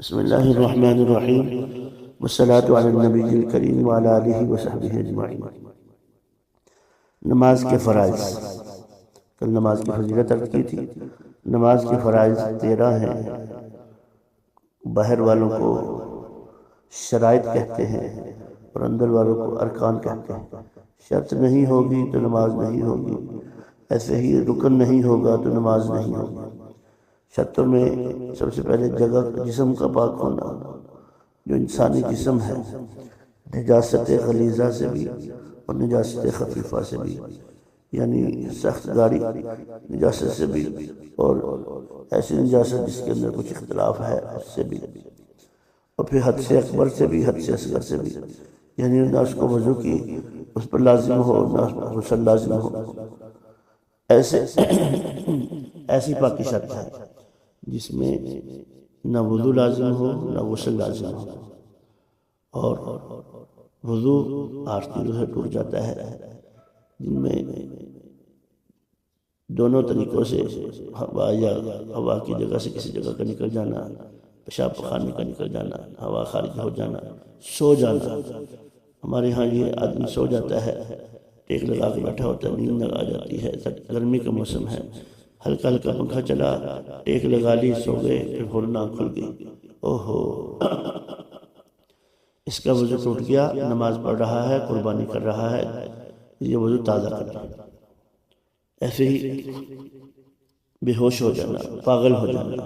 بسم اللہ الرحمن الرحیم والصلاة علی النبی الکریم وعلی آلہ وصحبہ اجمعین۔ نماز کے فرائض، کل نماز کی فضیلت عرض کی تھی۔ نماز کے فرائض 13 ہیں۔ باہر والوں کو شرائط کہتے ہیں اور اندر والوں کو ارکان کہتے ہیں۔ شرط نہیں ہوگی تو نماز نہیں ہوگی، ایسے ہی رکن نہیں ہوگا تو نماز نہیں ہوگی۔ شرطوں میں سب سے پہلے جگہ جسم کا پاک ہونا، جو انسانی جسم ہے نجاست غلیظہ سے بھی اور نجاست خفیفہ سے بھی، یعنی سخت گاڑی نجاست سے بھی اور ایسی نجاست جس کے اندر کچھ اختلاف ہے اس سے بھی، اور پھر حد سے اکبر سے بھی، حد سے اصغر سے بھی، یعنی نہ اس کو وضو کی اس پر لازم ہو نہ غسل لازم ہو، ایسی پاکی شرط ہے جس میں نہ وضو لازم ہو نہ غسل لازم ہو، اور وضو آرتی روح ٹوٹ جاتا ہے، جن میں دونوں طریقوں سے ہوا یا ہوا کی جگہ سے کسی جگہ کا نکل جانا، پیشاب پخانے کا نکل جانا، ہوا خارج ہو جانا، سو جانا۔ ہمارے ہاں یہ آدمی سو جاتا ہے، ٹیک لگا کے بیٹھا ہوتا ہے، نیند لگا جاتی ہے، گرمی کا موسم ہے، ہلکا ہلکا پنکھا چلا، ٹیک لگا لی، سو گئے، پھر فوراً آنکھ کھل گئی، اوہو اس کا وضو ٹوٹ گیا۔ نماز پڑھ رہا ہے، قربانی کر رہا ہے، یہ وضو تازہ کرنا۔ ایسے ہی بے ہوش ہو جانا، پاگل ہو جانا،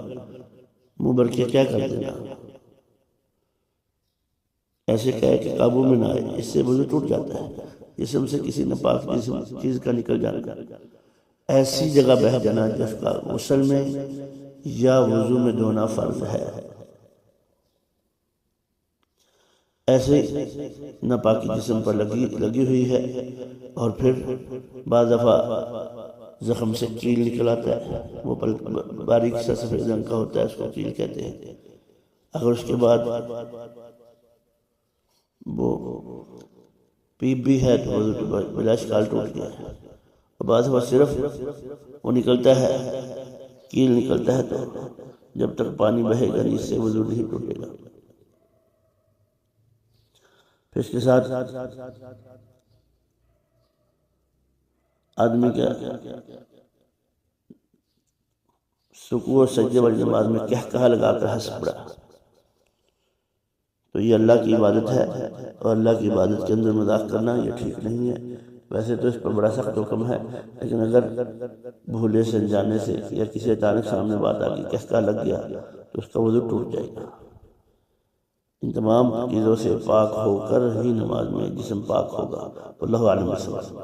منہ بھر کے کیا کر دینا، ایسے کہے کہ قابو میں نہ آئے، اس سے وضو ٹوٹ جاتا ہے۔ جسم سے کسی ناپاک چیز کا نکل جانا، ایسی جگہ بہہ جانا جس کا غسل میں یا وضو میں دھونا فرض ہے، ایسے ناپاکی جسم پر لگی ہوئی ہے، اور پھر بعض دفعہ زخم سے کیل نکل آتا ہے، وہ باریک سا سفید رنگ کا ہوتا ہے، اس کو کیل کہتے ہیں۔ اگر اس کے بعد وہ پیپ بھی ہے تو وہ بلا اشکال ٹوٹ گیا ہے، اور بعض دفعہ صرف وہ نکلتا ہے، کیل نکلتا ہے، تو جب تک پانی بہے گا اس سے وضو نہیں ٹوٹے گا۔ پھر اس کے ساتھ آدمی کا سکوع اور سجدے والی نماز میں کہا لگا کر ہنس پڑا، تو یہ اللہ کی عبادت ہے، اور اللہ کی عبادت کے اندر مذاق کرنا یہ ٹھیک نہیں ہے۔ ویسے تو اس پر بڑا سخت حکم ہے، لیکن اگر بھولے سے انجانے سے یا کسی اچانک سامنے بات آ گئی، کہا لگ گیا، تو اس کا وضو ٹوٹ جائے گا۔ ان تمام چیزوں سے پاک ہو کر ہی نماز میں جسم پاک ہوگا۔ اللہ علیہ وسلم۔